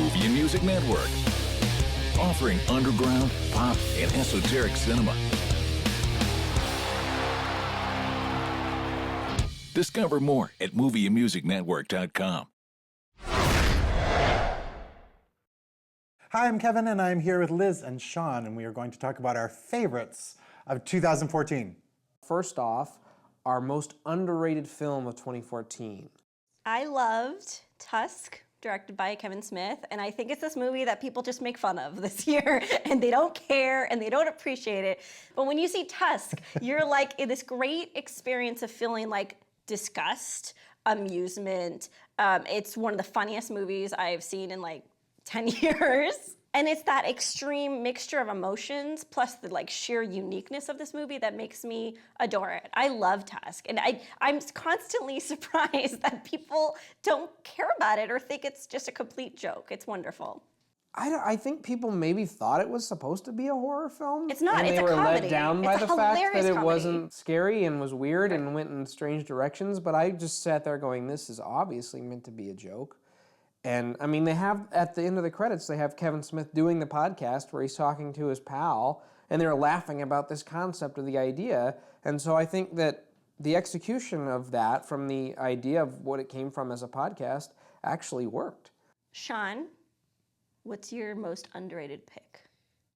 Movie and Music Network. Offering underground, pop, and esoteric cinema. Discover more at movieandmusicnetwork.com. Hi, I'm Kevin, and I'm here with Liz and Sean, and we are going to talk about our favorites of 2014. First off, our most underrated film of 2014. I loved Tusk, directed by Kevin Smith, and I think it's this movie that people just make fun of this year, and they don't care, and they don't appreciate it. But when you see Tusk, you're like in this great experience of feeling like disgust, amusement. It's one of the funniest movies I've seen in like 10 years. And it's that extreme mixture of emotions plus the like sheer uniqueness of this movie that makes me adore it. I love Tusk, and I'm constantly surprised that people don't care about it or think it's just a complete joke. It's wonderful. I think people maybe thought it was supposed to be a horror film. It's not, and it's a they were comedy. let down by It's a the fact that hilarious it comedy. wasn't scary and was weird and went in strange directions, but I just sat there going, this is obviously meant to be a joke. And I mean, they have, at the end of the credits, they have Kevin Smith doing the podcast where he's talking to his pal, and they're laughing about this concept of the idea. And so I think that the execution of that from the idea of what it came from as a podcast actually worked. Sean, what's your most underrated pick?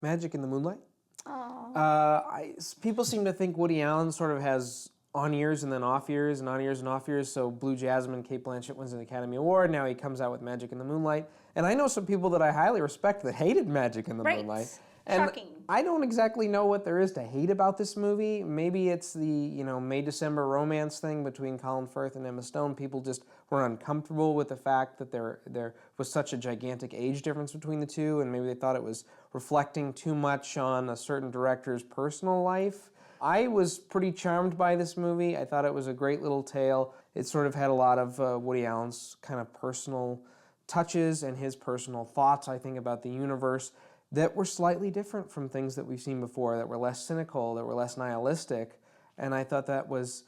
Magic in the Moonlight. Oh. People seem to think Woody Allen sort of has on years and then off years and on years and off years. So Blue Jasmine, Cate Blanchett wins an Academy Award. Now he comes out with Magic in the Moonlight. And I know some people that I highly respect that hated Magic in the Moonlight. And Shocking. I don't exactly know what there is to hate about this movie. Maybe it's the, May-December romance thing between Colin Firth and Emma Stone. People just were uncomfortable with the fact that there was such a gigantic age difference between the two, and maybe they thought it was reflecting too much on a certain director's personal life. I was pretty charmed by this movie. I thought it was a great little tale. It sort of had a lot of Woody Allen's kind of personal touches and his personal thoughts, I think, about the universe that were slightly different from things that we've seen before, that were less cynical, that were less nihilistic. And I thought it was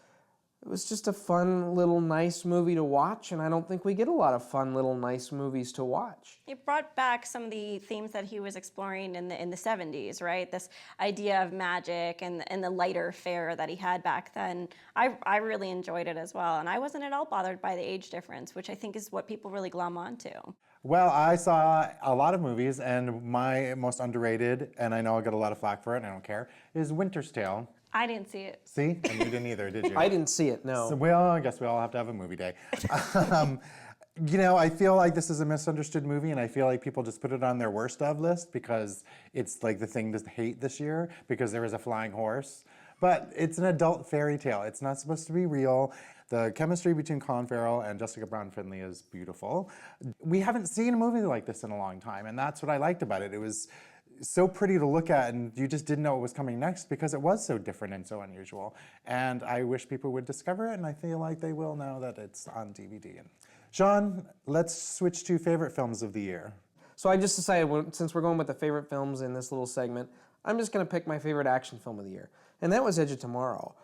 just a fun little nice movie to watch, and I don't think we get a lot of fun little nice movies to watch. It brought back some of the themes that he was exploring in the 70s, right? This idea of magic and the lighter fare that he had back then. I really enjoyed it as well, and I wasn't at all bothered by the age difference, which I think is what people really glom onto. Well, I saw a lot of movies, and my most underrated, and I know I'll get a lot of flack for it, and I don't care, is Winter's Tale. I didn't see it. See? And you didn't either, did you? I didn't see it, no. So, well, I guess we all have to have a movie day. I feel like this is a misunderstood movie, and I feel like people just put it on their worst of list because it's like the thing to hate this year because there is a flying horse. But it's an adult fairy tale. It's not supposed to be real. The chemistry between Colin Farrell and Jessica Brown Findlay is beautiful. We haven't seen a movie like this in a long time, and that's what I liked about it. It was so pretty to look at, and you just didn't know what was coming next because it was so different and so unusual. And I wish people would discover it, and I feel like they will now that it's on DVD. And Sean, let's switch to favorite films of the year. So I just decided, since we're going with the favorite films in this little segment, I'm just going to pick my favorite action film of the year. And that was Edge of Tomorrow,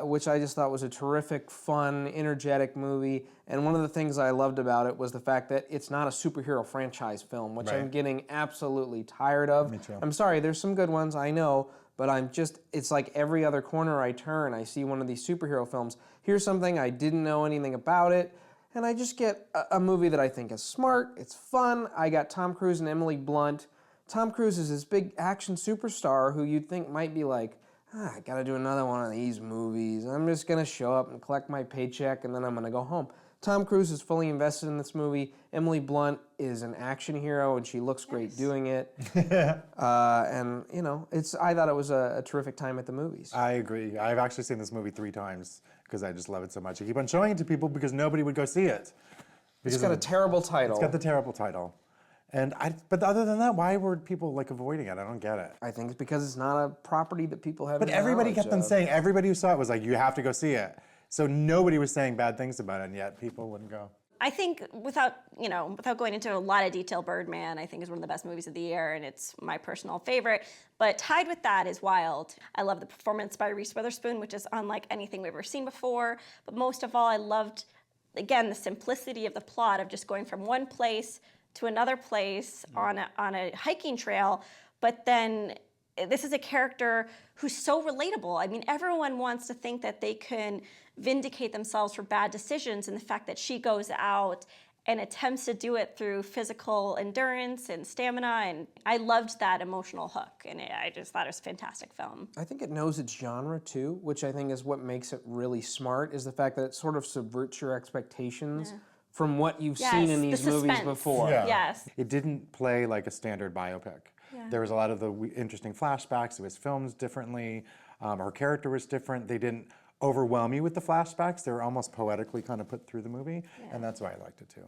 which I just thought was a terrific, fun, energetic movie. And one of the things I loved about it was the fact that it's not a superhero franchise film, which I'm getting absolutely tired of. Me too. I'm sorry, there's some good ones, I know, but it's like every other corner I turn, I see one of these superhero films. Here's something, I didn't know anything about it, and I just get a movie that I think is smart, it's fun. I got Tom Cruise and Emily Blunt. Tom Cruise is this big action superstar who you'd think might be like, I gotta do another one of these movies. I'm just gonna show up and collect my paycheck and then I'm gonna go home. Tom Cruise is fully invested in this movie. Emily Blunt is an action hero and she looks great doing it. And I thought it was a terrific time at the movies. I agree. I've actually seen this movie 3 times because I just love it so much. I keep on showing it to people because nobody would go see it. It's got a terrible title. It's got the terrible title. But other than that, why were people avoiding it? I don't get it. I think it's because it's not a property that people have. But everybody kept on saying, everybody who saw it was like, you have to go see it. So nobody was saying bad things about it, and yet people wouldn't go. I think without going into a lot of detail, Birdman, I think is one of the best movies of the year, and it's my personal favorite. But tied with that is Wild. I love the performance by Reese Witherspoon, which is unlike anything we've ever seen before. But most of all, I loved, again, the simplicity of the plot of just going from one place to another place on a hiking trail, but then this is a character who's so relatable. I mean, everyone wants to think that they can vindicate themselves for bad decisions, and the fact that she goes out and attempts to do it through physical endurance and stamina, and I loved that emotional hook, and I just thought it was a fantastic film. I think it knows its genre too, which I think is what makes it really smart, is the fact that it sort of subverts your expectations from what you've seen in these movies before. Yeah. Yes. It didn't play like a standard biopic. There was a lot of the interesting flashbacks. It was filmed differently. Her character was different. They didn't overwhelm you with the flashbacks. They were almost poetically kind of put through the movie, and that's why I liked it too.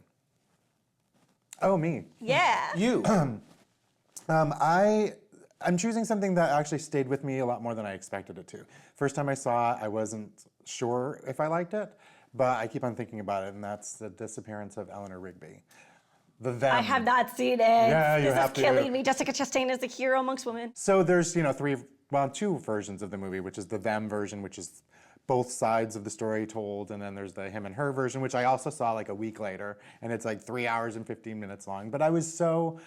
Oh, me. Yeah. You. I'm choosing something that actually stayed with me a lot more than I expected it to. First time I saw it, I wasn't sure if I liked it, but I keep on thinking about it, and that's the disappearance of Eleanor Rigby. The them. I have not seen it. Yeah, you this have is to. killing me. Jessica Chastain is the hero amongst women. So there's, two versions of the movie, which is the them version, which is both sides of the story told, and then there's the him and her version, which I also saw like a week later, and it's like 3 hours and 15 minutes long. But I was still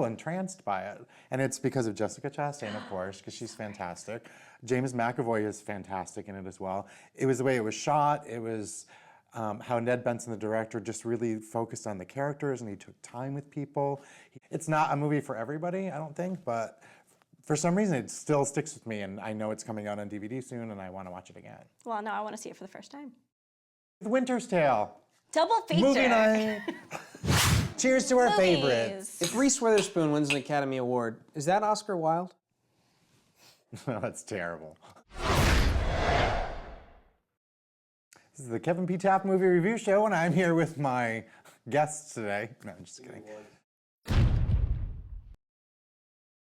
entranced by it, and it's because of Jessica Chastain, of course, because she's fantastic. James McAvoy is fantastic in it as well. It was the way it was shot. It was how Ned Benson, the director, just really focused on the characters, and he took time with people. It's not a movie for everybody, I don't think, but for some reason it still sticks with me, and I know it's coming out on DVD soon, and I want to watch it again. Well, no, I want to see it for the first time. The Winter's Tale. Double feature. Movie night. Cheers to our favorites. If Reese Witherspoon wins an Academy Award, is that Oscar Wilde? That's terrible. This is the Kevin P. Taft Movie Review Show, and I'm here with my guests today. No, I'm just kidding.